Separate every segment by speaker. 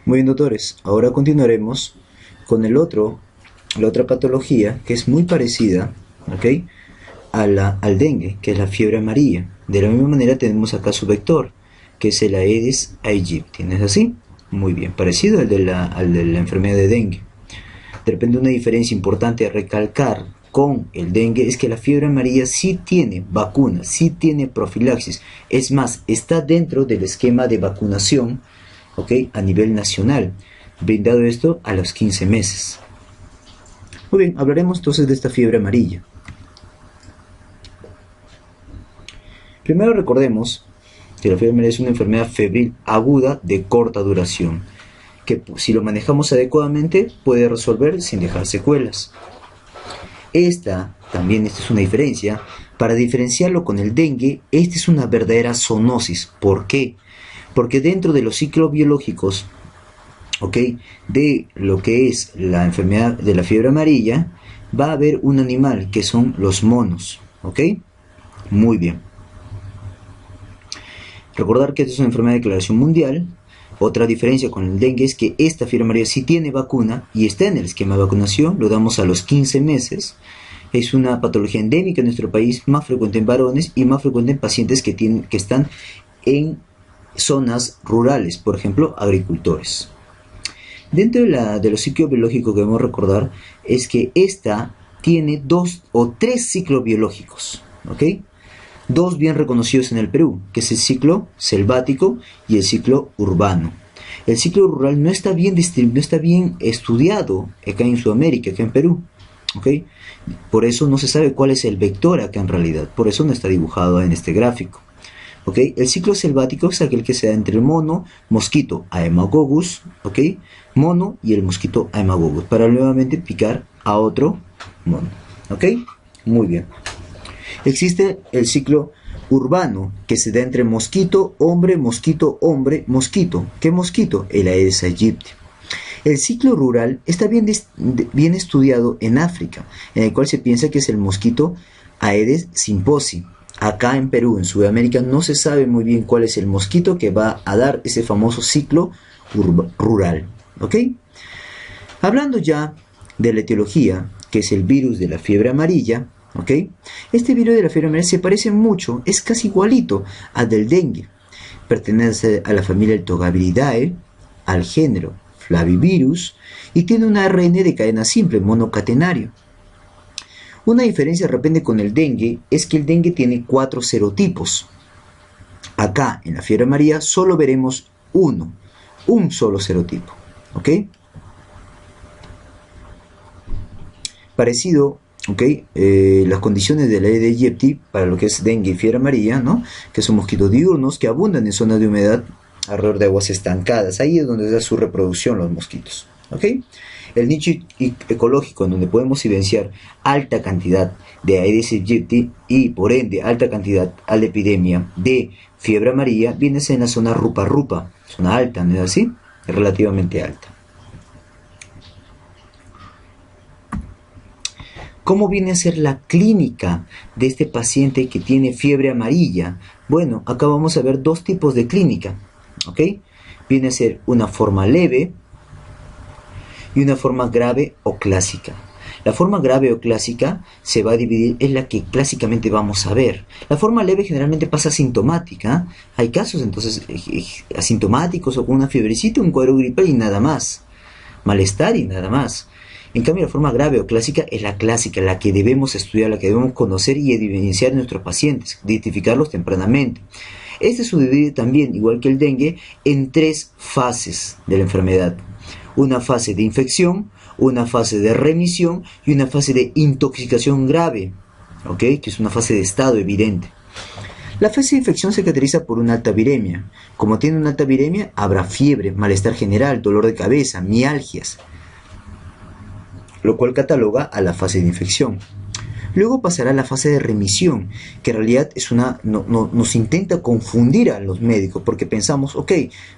Speaker 1: Muy bien, doctores. Ahora continuaremos con la otra patología que es muy parecida, ¿ok? Al dengue, que es la fiebre amarilla. De la misma manera tenemos acá su vector, que es el Aedes aegypti. ¿No es así? Muy bien, parecido al de la enfermedad de dengue. De repente una diferencia importante a recalcar con el dengue es que la fiebre amarilla sí tiene vacuna, sí tiene profilaxis. Es más, está dentro del esquema de vacunación, ¿ok? A nivel nacional, brindado esto a los 15 meses. Muy bien, hablaremos entonces de esta fiebre amarilla. Primero recordemos que la fiebre amarilla es una enfermedad febril aguda de corta duración, que si lo manejamos adecuadamente puede resolver sin dejar secuelas. Esta es una diferencia. Para diferenciarlo con el dengue, esta es una verdadera zoonosis. ¿Por qué? Porque dentro de los ciclos biológicos, ¿ok?, de lo que es la enfermedad de la fiebre amarilla, va a haber un animal que son los monos. ¿Ok? Muy bien. Recordar que esta es una enfermedad de declaración mundial. Otra diferencia con el dengue es que esta fiebre amarilla sí tiene vacuna y está en el esquema de vacunación, lo damos a los 15 meses. Es una patología endémica en nuestro país, más frecuente en varones y más frecuente en pacientes que están en zonas rurales, por ejemplo, agricultores. Dentro de los ciclos biológicos que debemos recordar es que esta tiene 2 o 3 ciclos biológicos, ¿ok? Dos bien reconocidos en el Perú, que es el ciclo selvático y el ciclo urbano. El ciclo rural no está bien estudiado acá en Sudamérica, acá en Perú, ¿ok? Por eso no se sabe cuál es el vector acá en realidad, por eso no está dibujado en este gráfico. ¿Ok? El ciclo selvático es aquel que se da entre el mono, mosquito Haemococcus, ¿ok?, mono y el mosquito Haemococcus, para nuevamente picar a otro mono. ¿Ok? Muy bien. Existe el ciclo urbano, que se da entre mosquito, hombre, mosquito, hombre, mosquito. ¿Qué mosquito? El Aedes aegypti. El ciclo rural está bien estudiado en África, en el cual se piensa que es el mosquito Aedes symposi. Acá en Perú, en Sudamérica, no se sabe muy bien cuál es el mosquito que va a dar ese famoso ciclo rural. ¿Ok? Hablando ya de la etiología, que es el virus de la fiebre amarilla, ¿ok? Este virus de la fiebre amarilla se parece mucho, es casi igualito al del dengue. Pertenece a la familia Togaviridae, al género Flavivirus, y tiene un ARN de cadena simple, monocatenario. Una diferencia de repente con el dengue es que el dengue tiene 4 serotipos. Acá, en la fiebre amarilla, solo veremos un solo serotipo. ¿Ok? Parecido, ¿ok? Las condiciones de la Aedes aegypti para lo que es dengue y fiebre amarilla, ¿no?, que son mosquitos diurnos que abundan en zonas de humedad alrededor de aguas estancadas. Ahí es donde da su reproducción los mosquitos. ¿Ok? El nicho ecológico en donde podemos evidenciar alta cantidad de Aedes aegypti y por ende alta cantidad a la epidemia de fiebre amarilla viene a ser en la zona rupa-rupa, zona alta, ¿no es así? Relativamente alta. ¿Cómo viene a ser la clínica de este paciente que tiene fiebre amarilla? Bueno, acá vamos a ver dos tipos de clínica, ¿ok? Viene a ser una forma leve y una forma grave o clásica. La forma grave o clásica se va a dividir, es la que clásicamente vamos a ver. La forma leve generalmente pasa asintomática. Hay casos entonces asintomáticos o con una fiebrecita, un cuadro gripal y nada más. Malestar y nada más. En cambio, la forma grave o clásica es la clásica, la que debemos estudiar, la que debemos conocer y evidenciar en nuestros pacientes, identificarlos tempranamente. Este se divide también, igual que el dengue, en 3 fases de la enfermedad. Una fase de infección, una fase de remisión y una fase de intoxicación grave, ¿ok?, que es una fase de estado evidente. La fase de infección se caracteriza por una alta viremia. Como tiene una alta viremia, habrá fiebre, malestar general, dolor de cabeza, mialgias, lo cual cataloga a la fase de infección. Luego pasará a la fase de remisión, que en realidad nos intenta confundir a los médicos, porque pensamos, ok,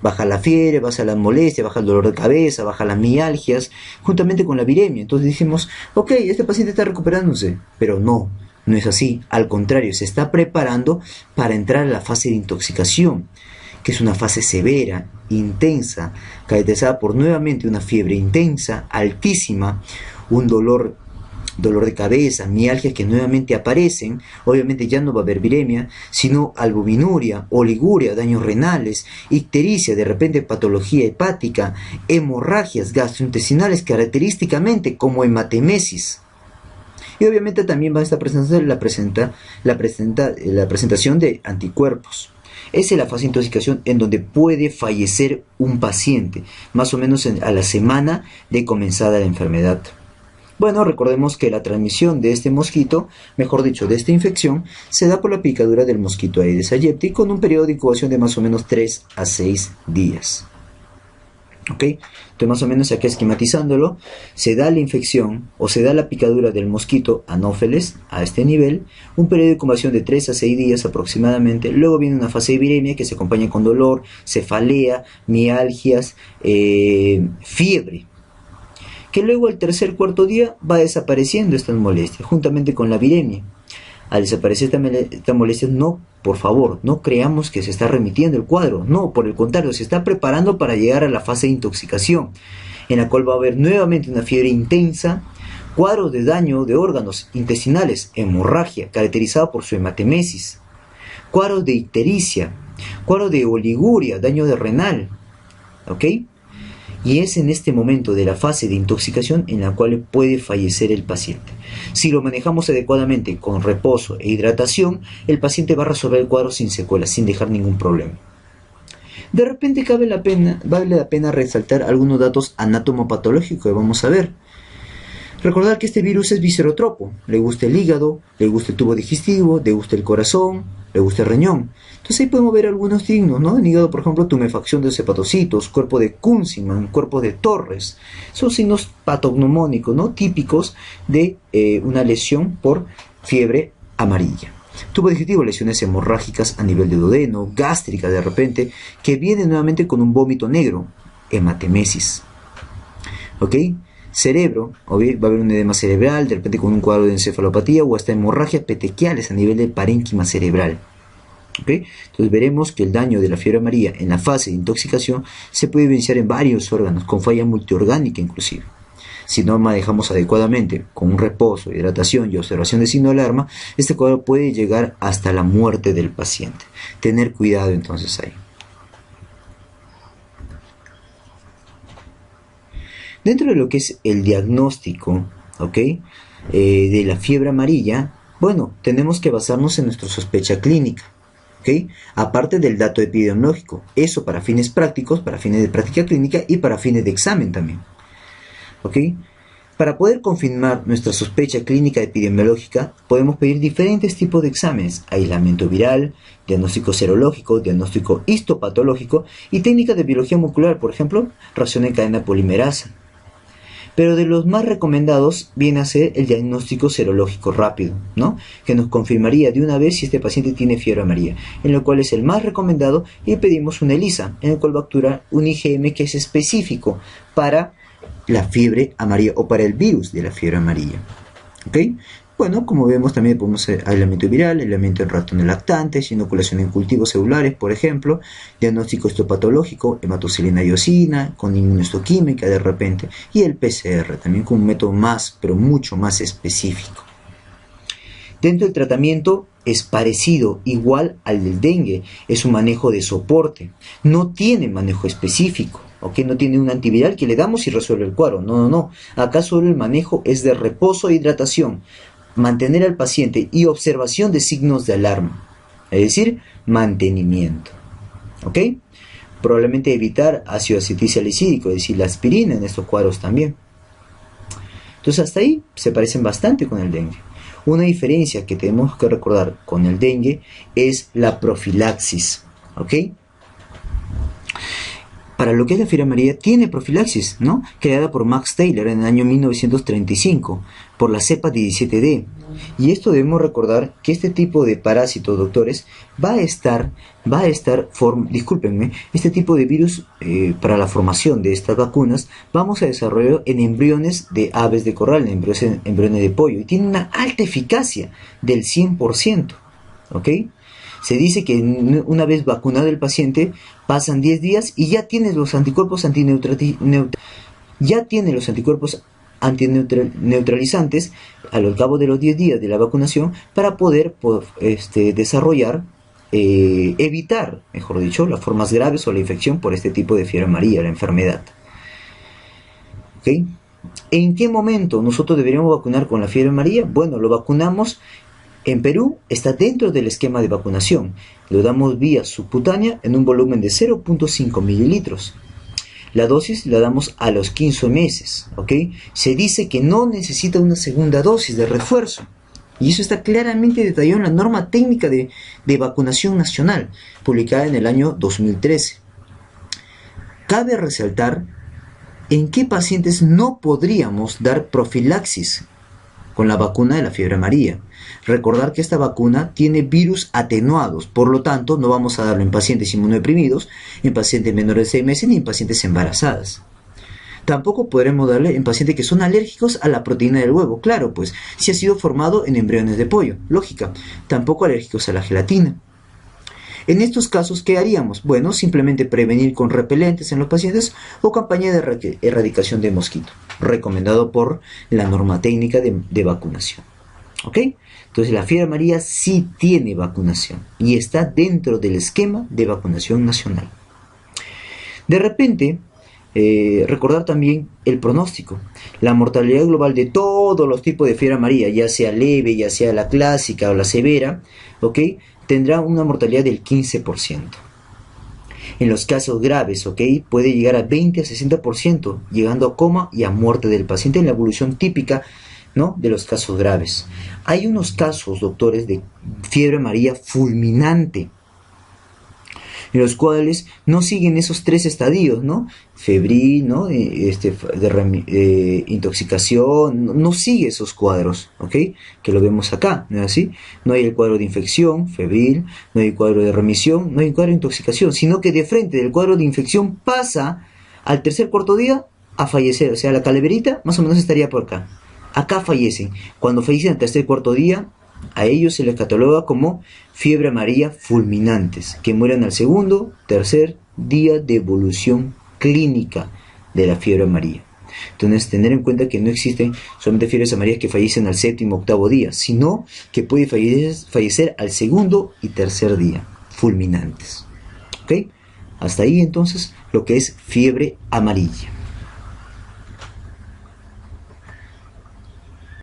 Speaker 1: baja la fiebre, baja la molestia, baja el dolor de cabeza, baja las mialgias, juntamente con la viremia. Entonces dijimos, ok, este paciente está recuperándose, pero no es así. Al contrario, se está preparando para entrar a la fase de intoxicación, que es una fase severa, intensa, caracterizada por nuevamente una fiebre intensa, altísima, un dolor de cabeza, mialgias que nuevamente aparecen. Obviamente ya no va a haber viremia, sino albuminuria, oliguria, daños renales, ictericia, de repente patología hepática, hemorragias gastrointestinales característicamente como hematemesis. Y obviamente también va a estar presente la presentación de anticuerpos. Esa es la fase de intoxicación en donde puede fallecer un paciente, más o menos a la semana de comenzada la enfermedad. Bueno, recordemos que la transmisión de este mosquito, mejor dicho, de esta infección, se da por la picadura del mosquito Aedes aegypti con un periodo de incubación de más o menos 3 a 6 días. ¿Ok? Entonces, más o menos aquí esquematizándolo, se da la infección o se da la picadura del mosquito Anófeles a este nivel, un periodo de incubación de 3 a 6 días aproximadamente. Luego viene una fase de viremia que se acompaña con dolor, cefalea, mialgias, fiebre, que luego al tercer cuarto día va desapareciendo estas molestias juntamente con la viremia. Al desaparecer esta molestia, no, por favor, no creamos que se está remitiendo el cuadro, no, por el contrario, se está preparando para llegar a la fase de intoxicación, en la cual va a haber nuevamente una fiebre intensa, cuadros de daño de órganos intestinales, hemorragia, caracterizada por su hematemesis, cuadros de ictericia, cuadros de oliguria, daño de renal, ¿ok? Y es en este momento de la fase de intoxicación en la cual puede fallecer el paciente. Si lo manejamos adecuadamente con reposo e hidratación, el paciente va a resolver el cuadro sin secuelas, sin dejar ningún problema. De repente vale la pena resaltar algunos datos anatomopatológicos que vamos a ver. Recordar que este virus es viscerotropo, le gusta el hígado, le gusta el tubo digestivo, le gusta el corazón, le gusta el riñón. Entonces ahí podemos ver algunos signos, ¿no? En hígado, por ejemplo, tumefacción de los hepatocitos, cuerpo de Kunziman, cuerpo de Torres. Son signos patognomónicos, ¿no? Típicos de una lesión por fiebre amarilla. Tubo digestivo, lesiones hemorrágicas a nivel de duodeno, gástrica de repente, que viene nuevamente con un vómito negro, hematemesis. ¿Ok? Cerebro, va a haber un edema cerebral, de repente con un cuadro de encefalopatía o hasta hemorragias petequiales a nivel de parénquima cerebral. ¿Okay? Entonces veremos que el daño de la fiebre amarilla en la fase de intoxicación se puede evidenciar en varios órganos, con falla multiorgánica inclusive. Si no manejamos adecuadamente, con un reposo, hidratación y observación de signo de alarma, este cuadro puede llegar hasta la muerte del paciente. Tener cuidado entonces ahí. Dentro de lo que es el diagnóstico, ¿ok? De la fiebre amarilla, bueno, tenemos que basarnos en nuestra sospecha clínica, ¿ok? Aparte del dato epidemiológico, eso para fines prácticos, para fines de práctica clínica y para fines de examen también, ¿ok? Para poder confirmar nuestra sospecha clínica epidemiológica, podemos pedir diferentes tipos de exámenes: aislamiento viral, diagnóstico serológico, diagnóstico histopatológico y técnicas de biología molecular, por ejemplo, reacción en cadena polimerasa. Pero de los más recomendados viene a ser el diagnóstico serológico rápido, ¿no? Que nos confirmaría de una vez si este paciente tiene fiebre amarilla, en lo cual es el más recomendado, y pedimos una ELISA, en el cual va a actuar un IgM que es específico para la fiebre amarilla o para el virus de la fiebre amarilla, ¿ok? Bueno, como vemos también podemos hacer aislamiento viral, aislamiento en ratones lactantes, inoculación en cultivos celulares, por ejemplo, diagnóstico histopatológico, hematoxilina iosina, con inmunohistoquímica de repente, y el PCR también con un método más, pero mucho más específico. Dentro del tratamiento es parecido, igual al del dengue, es un manejo de soporte, no tiene manejo específico. ¿Ok? No tiene un antiviral que le damos y resuelve el cuadro. No. Acá solo el manejo es de reposo e hidratación, mantener al paciente y observación de signos de alarma, es decir, mantenimiento. ¿Ok? Probablemente evitar ácido acetilsalicílico, es decir, la aspirina en estos cuadros también. Entonces hasta ahí se parecen bastante con el dengue. Una diferencia que tenemos que recordar con el dengue es la profilaxis. ¿Ok? Para lo que es la fiebre amarilla tiene profilaxis, ¿no? Creada por Max Taylor en el año 1935 por la cepa 17D. Y esto debemos recordar que este tipo de parásitos, doctores, este tipo de virus para la formación de estas vacunas vamos a desarrollarlo en embriones de aves de corral, en embriones de pollo, y tiene una alta eficacia del 100%, ¿ok? Se dice que una vez vacunado el paciente, pasan 10 días y ya tienes los anticuerpos antineutralizantes al cabo de los 10 días de la vacunación para poder desarrollar, evitar, mejor dicho, las formas graves o la infección por este tipo de fiebre amarilla, la enfermedad. ¿Okay? ¿En qué momento nosotros deberíamos vacunar con la fiebre amarilla? Bueno, lo vacunamos. En Perú está dentro del esquema de vacunación. Lo damos vía subcutánea en un volumen de 0.5 mililitros. La dosis la damos a los 15 meses. ¿Ok? Se dice que no necesita una segunda dosis de refuerzo. Y eso está claramente detallado en la norma técnica de vacunación nacional, publicada en el año 2013. Cabe resaltar en qué pacientes no podríamos dar profilaxis con la vacuna de la fiebre amarilla. Recordar que esta vacuna tiene virus atenuados, por lo tanto no vamos a darlo en pacientes inmunodeprimidos, en pacientes menores de 6 meses ni en pacientes embarazadas. Tampoco podremos darle en pacientes que son alérgicos a la proteína del huevo, claro, pues si ha sido formado en embriones de pollo, lógica. Tampoco alérgicos a la gelatina. En estos casos, ¿qué haríamos? Bueno, simplemente prevenir con repelentes en los pacientes o campaña de erradicación de mosquito, recomendado por la norma técnica de vacunación. ¿Ok? Entonces la fiebre amarilla sí tiene vacunación y está dentro del esquema de vacunación nacional. De repente, recordar también el pronóstico. La mortalidad global de todos los tipos de fiebre amarilla, ya sea leve, ya sea la clásica o la severa, ¿ok?, tendrá una mortalidad del 15%. En los casos graves, ¿ok?, puede llegar a 20 a 60%, llegando a coma y a muerte del paciente en la evolución típica, ¿no?, de los casos graves. Hay unos casos, doctores, de fiebre amarilla fulminante, en los cuales no siguen esos 3 estadios, ¿no? Febril, ¿no? Intoxicación, no sigue esos cuadros, ¿ok? Que lo vemos acá, ¿no es así? No hay el cuadro de infección, febril, no hay el cuadro de remisión, no hay el cuadro de intoxicación, sino que de frente del cuadro de infección pasa al tercer cuarto día a fallecer, o sea, la calaverita más o menos estaría por acá. Acá fallecen. Cuando fallecen al tercer cuarto día, a ellos se les cataloga como fiebre amarilla fulminantes, que mueren al segundo, tercer día de evolución clínica de la fiebre amarilla. Entonces, tener en cuenta que no existen solamente fiebres amarillas que fallecen al séptimo, octavo día, sino que puede fallecer al segundo y tercer día, fulminantes. ¿Ok? Hasta ahí entonces lo que es fiebre amarilla.